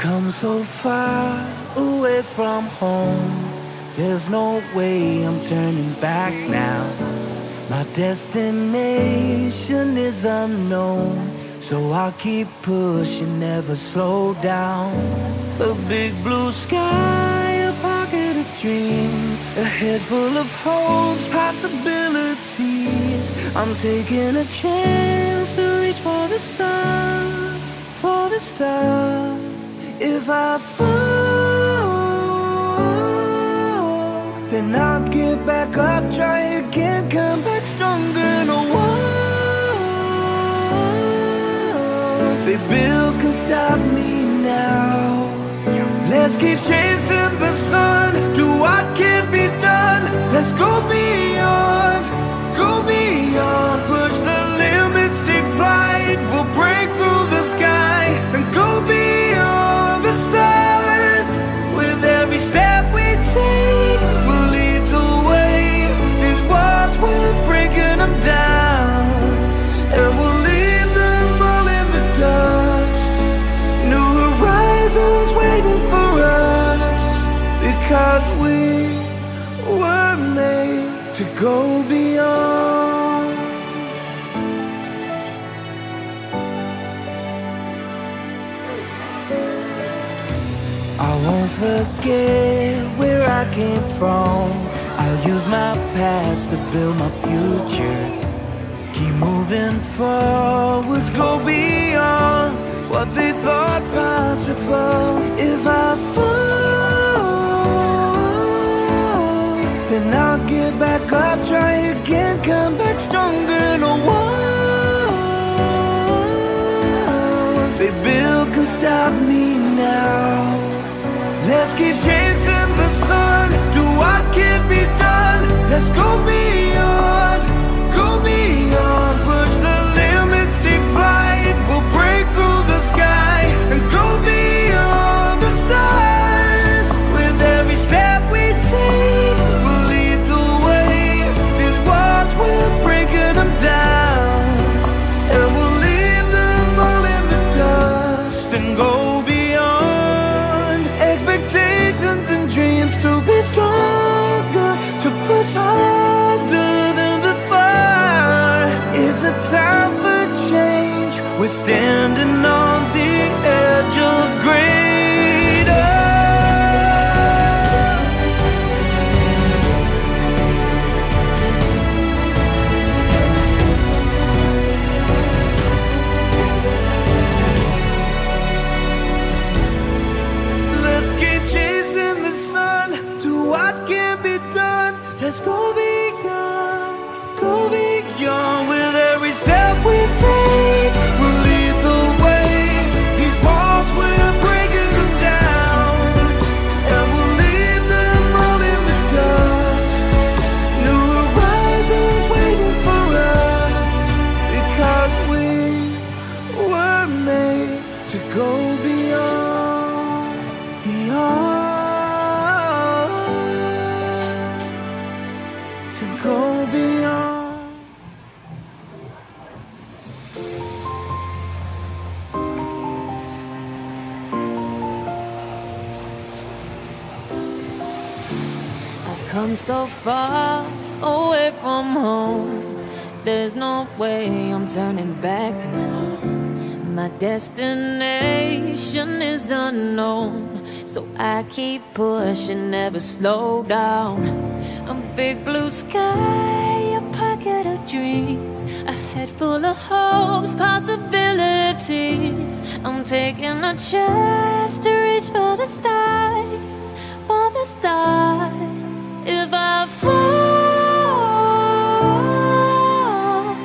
come so far away from home. There's no way I'm turning back now. My destination is unknown, so I'll keep pushing, never slow down. A big blue sky, a pocket of dreams, a head full of hopes, possibilities. I'm taking a chance to reach for the stars, for the stars. If I fall, then I'll get back up, try again, come back stronger. No one they build can stop me now. Let's keep chasing the sun, do what can be done. Let's go beyond, push the limits, take flight. We'll break through the sky and go beyond the stars. With every step we take, we'll lead the way. These walls, we're breaking them down, and we'll leave them all in the dust. New horizons waiting for us, because we were made to go beyond. I won't forget where I came from. I'll use my past to build my future. Keep moving forwards, go beyond what they thought possible. If I fall, then I'll get back up, try again, come back stronger. No one they build can stop me now. Let's keep chasing the sun, do what can be done. Let's go beyond, push the limits, take flight. We'll break through the sky and go beyond the stars. With every step we take, we'll lead the way. These walls, we're breaking them down, and we'll leave them all in the dust and go beyond. Expectations and dreams to be stronger, to push harder than before. It's a time for change, we're standing on the edge of greater. Let's keep chasing the sun, do what can be done. Let's go beyond, with every step we take. We'll lead the way. These walls, we're breaking them down, and we'll leave them all in the dust. New horizons waiting for us, because we were made to go beyond, to go beyond. Come so far away from home. There's no way I'm turning back now. My destination is unknown, so I keep pushing, never slow down. A big blue sky, a pocket of dreams, a head full of hopes, possibilities. I'm taking a chance to reach for the stars, for the stars. If I fall,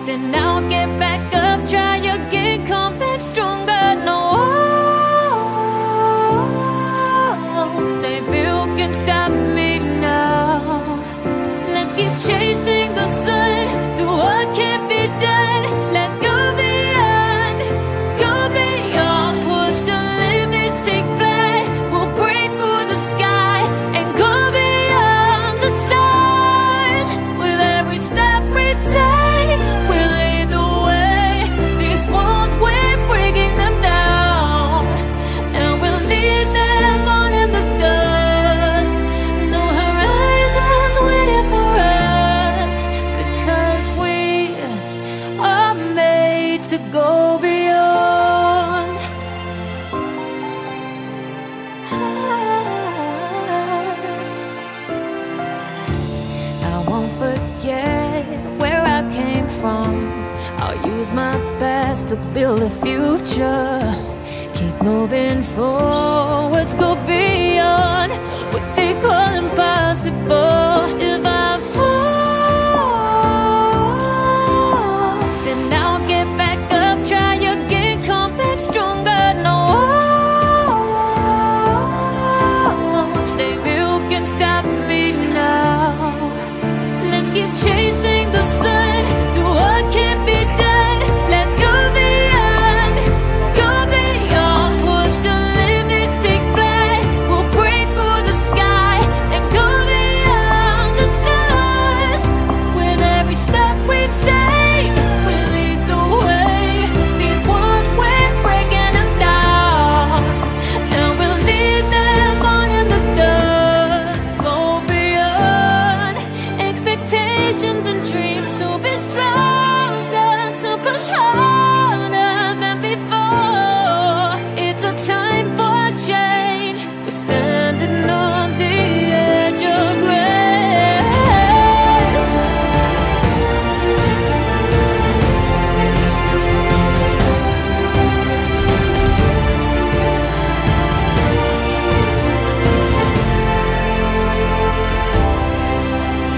then I'll get back up, try again, come back stronger. No walls they build can stop me now. Let's keep chasing the sun, do what can be done. Let's go beyond, push the limits, take flight. We'll break through the sky and go beyond the stars. With every step we take, we'll lead the way. These walls, we're breaking them down, and we'll leave from. I'll use my best to build a future. Keep moving forwards, go beyond what they call impossible. If I fall, then I'll get back up, try again, come back stronger. No, they can stop me now. Let's keep chasing the sun, do what can't be done. Let's go beyond, push the limits, take flight. We'll break through the sky and go beyond the stars. With every step we take, we lead the way. These walls, we're breaking them down, and we'll leave them all in the dust. Go beyond expectations and dreams, to be stronger, to push harder than before. It's a time for change. We're standing on the edge of grace.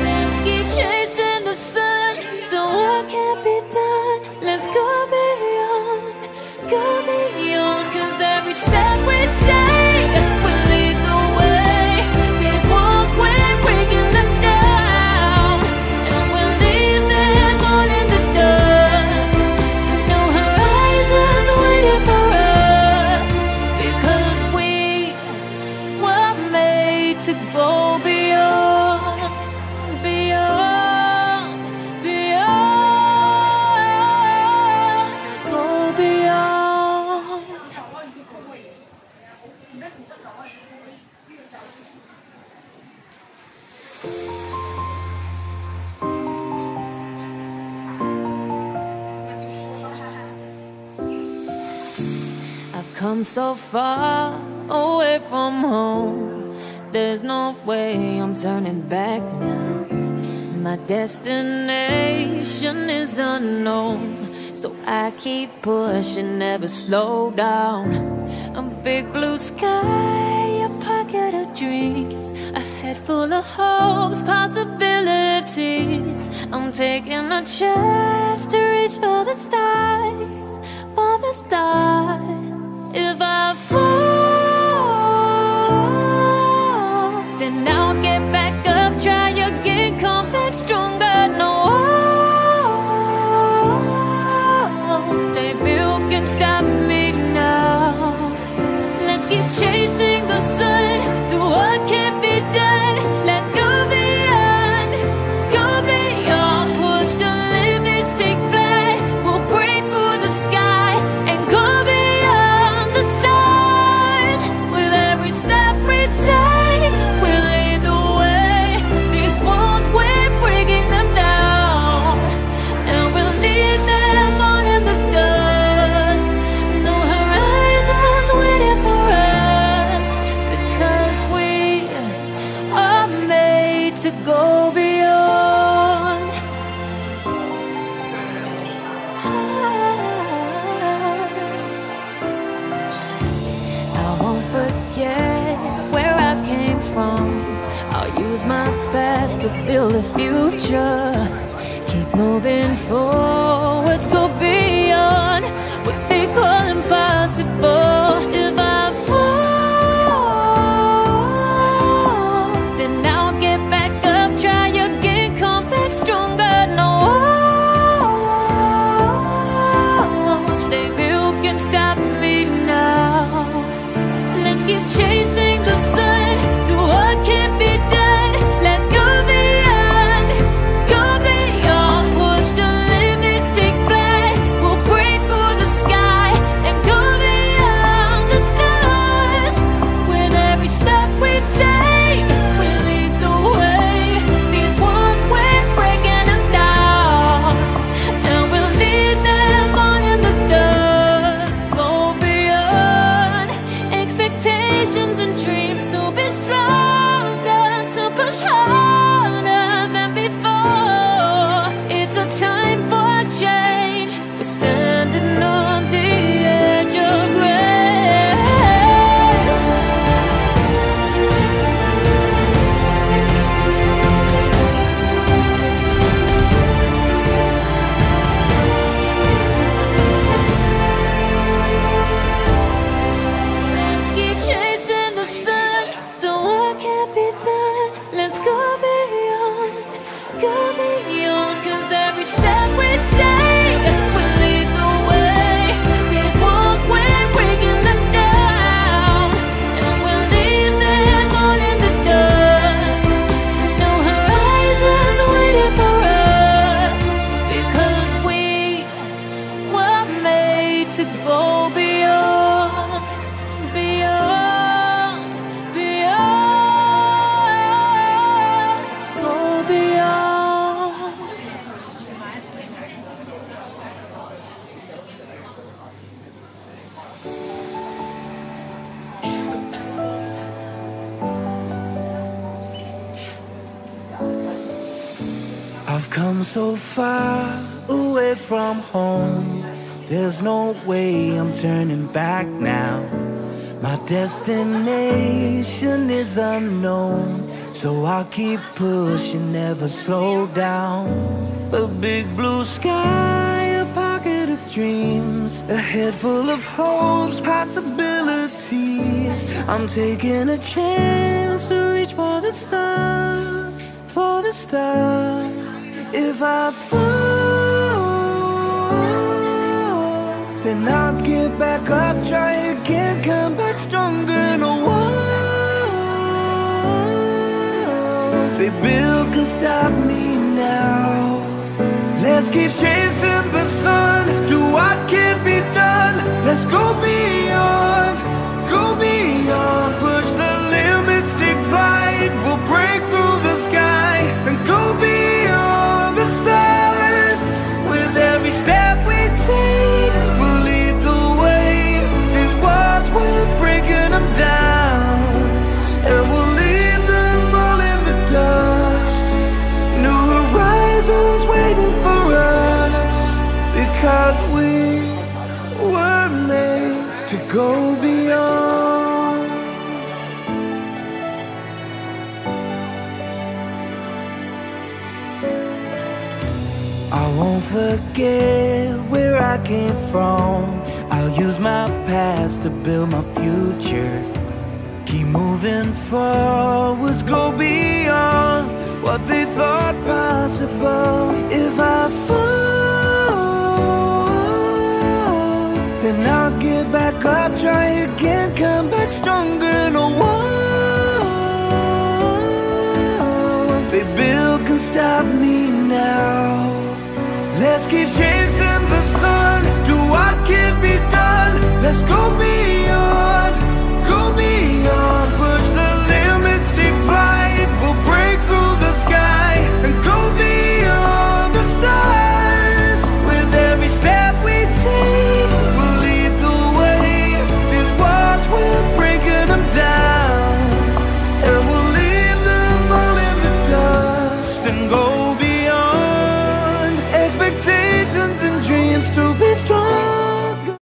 Let's keep chasing the sun, do what can't be done. Let's go beyond, 'cause every step we take will lead the way. These walls, we're breaking them down, and we'll leave them all in the dust. No horizons waiting for us, because we were made to go beyond, beyond, beyond, go beyond. I've come so far away from home. There's no way I'm turning back now. My destination is unknown, so I keep pushing, never slow down. A big blue sky, a pocket of dreams, a head full of hopes, possibilities. I'm taking a chance to reach for the stars, for the stars. If I fall, then I'll get back up, try again, come back stronger. No, they can stop me now. Let's keep chasing the sun, do what can't be done. Let's go beyond, push the limits, take flight. We'll break through the sky and go beyond the stars. With every step we take, we'll lead the way. These walls, we're breaking them down, and we'll leave them all in the dust. No horizons waiting for us, because we are made to go beyond. I won't forget where I came from. I'll use my best to build a future. Keep moving forwards, go beyond what they call impossible. If I fall, then I'll get back up, try again, come back stronger. No, they can stop me now. Let's keep chasing the sun, do what can't be done. Let's go beyond, push the limits, take flight. We'll break through the sky and go beyond. come so far away from home. There's no way I'm turning back now. My destination is unknown, so I'll keep pushing, never slow down. A big blue sky, a pocket of dreams, a head full of hopes, possibilities. I'm taking a chance to reach for the stars, for the stars. If I fall, then I'll get back up, try again, come back stronger. No walls they build can stop me now. Let's keep chasing the sun, do what can be done. Let's go beyond, push the limits, take flight. We'll break through the sky and go beyond the stars. With every step we take, we'll lead the way. These walls, we're breaking them down, and we'll leave them all in the dust. New horizons waiting for us, because we were made to go beyond. I won't forget where I came from. I'll use my past to build my future. Keep moving forwards, go beyond what they thought possible. If I fall, then I'll get back up, try again, come back stronger. No walls they build can stop me now. Let's keep chasing the sun, do what can be done. Let's go beyond, push the limits, take flight. We'll break through the sky and go beyond the stars. With every step we take, we'll lead the way. These walls, we're breaking them down, and we'll leave them all in the dust and go